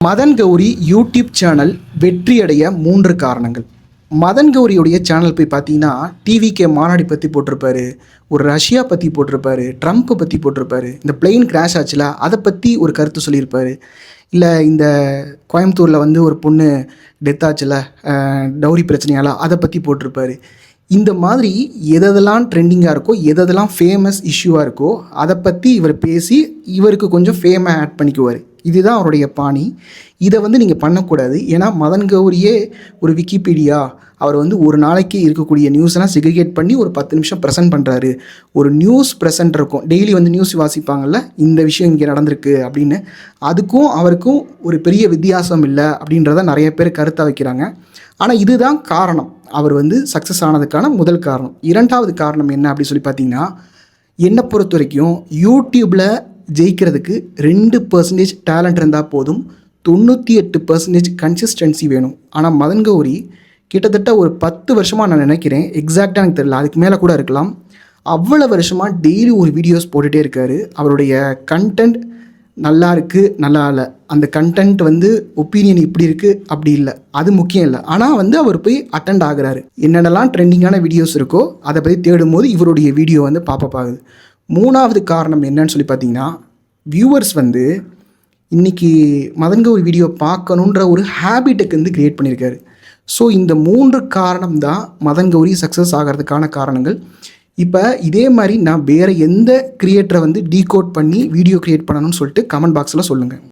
Madan Gowri YouTube channel வெற்றியடைய 3 காரணங்கள். Madan கௌரியுடைய channel போய் பார்த்தீங்கன்னா, டிவிகே மாநாடு பற்றி போட்டிருப்பாரு, ஒரு ரஷ்யா பற்றி போட்டிருப்பாரு, ட்ரம்ப்பை பற்றி போட்டிருப்பாரு, இந்த பிளெயின் கிராஷ் ஆச்சுல அதை பற்றி ஒரு கருத்து சொல்லியிருப்பாரு, இல்லை இந்த கோயம்புத்தூரில் வந்து ஒரு பொண்ணு டெத் ஆச்சுல டவுரி பிரச்சனையால் அதை பற்றி போட்டிருப்பாரு. இந்த மாதிரி எதெல்லாம் ட்ரெண்டிங்காக இருக்கோ, எதெல்லாம் ஃபேமஸ் இஷ்யூவாக இருக்கோ அதை பற்றி இவர் பேசி இவருக்கு கொஞ்சம் ஃபேமை ஆட் பண்ணிக்குவார். இதுதான் அவருடைய பாணி. இதை வந்து நீங்கள் பண்ணக்கூடாது. ஏன்னா மதன் கௌரியே ஒரு விக்கிபீடியா, அவர் வந்து ஒரு நாளைக்கு இருக்கக்கூடிய நியூஸ்லாம் செக்ரிகேட் பண்ணி ஒரு 10 நிமிஷம் ப்ரெசென்ட் பண்ணுறாரு. ஒரு நியூஸ் ப்ரெசென்ட் இருக்கும், டெய்லி வந்து நியூஸ் வாசிப்பாங்கள்ல, இந்த விஷயம் இங்கே நடந்திருக்கு அப்படின்னு. அதுக்கும் அவருக்கும் ஒரு பெரிய வித்தியாசம் இல்லை அப்படின்றத நிறைய பேர் கருத்தாக வைக்கிறாங்க. ஆனால் இதுதான் காரணம், அவர் வந்து சக்ஸஸ் ஆனதுக்கான முதல் காரணம். 2வது காரணம் என்ன அப்படின்னு சொல்லி பார்த்தீங்கன்னா, என்னை பொறுத்த வரைக்கும் யூடியூப்பில் ஜெயிக்கிறதுக்கு 2% டேலண்ட் இருந்தால் போதும், 98% கன்சிஸ்டன்சி வேணும். ஆனால் மதன் கௌரி கிட்டத்தட்ட ஒரு 10 வருஷமாக நான் நினைக்கிறேன், எக்ஸாக்டாக எனக்கு தெரியல, அதுக்கு மேலே கூட இருக்கலாம், அவ்வளோ வருஷமாக டெய்லி ஒரு வீடியோஸ் போட்டுகிட்டே இருக்கார். அவருடைய கண்டென்ட் நல்லா இருக்குது, நல்லா இல்லை, அந்த கண்டென்ட் வந்து ஒப்பீனியன் இப்படி இருக்குது அப்படி இல்லை, அது முக்கியம் இல்லை. ஆனால் வந்து அவர் போய் அட்டெண்ட் ஆகுறாரு. என்னென்னலாம் ட்ரெண்டிங்கான வீடியோஸ் இருக்கோ அதை பற்றி தேடும் போது இவருடைய வீடியோ வந்து பாப்பப் ஆகுது. 3வது காரணம் என்னன்னு சொல்லி பார்த்தீங்கன்னா, வியூவர்ஸ் வந்து இன்றைக்கி மதன் கௌரி வீடியோ பார்க்கணுன்ற ஒரு ஹேபிட்டுக்கு வந்து க்ரியேட் பண்ணியிருக்காரு. ஸோ இந்த 3 காரணம் தான் மதன் கௌரி சக்ஸஸ் ஆகிறதுக்கான காரணங்கள். இப்போ இதே மாதிரி நான் வேறு எந்த கிரியேட்டரை வந்து டீகோட் பண்ணி வீடியோ க்ரியேட் பண்ணணும்னு சொல்லிட்டு கமெண்ட் பாக்ஸில் சொல்லுங்கள்.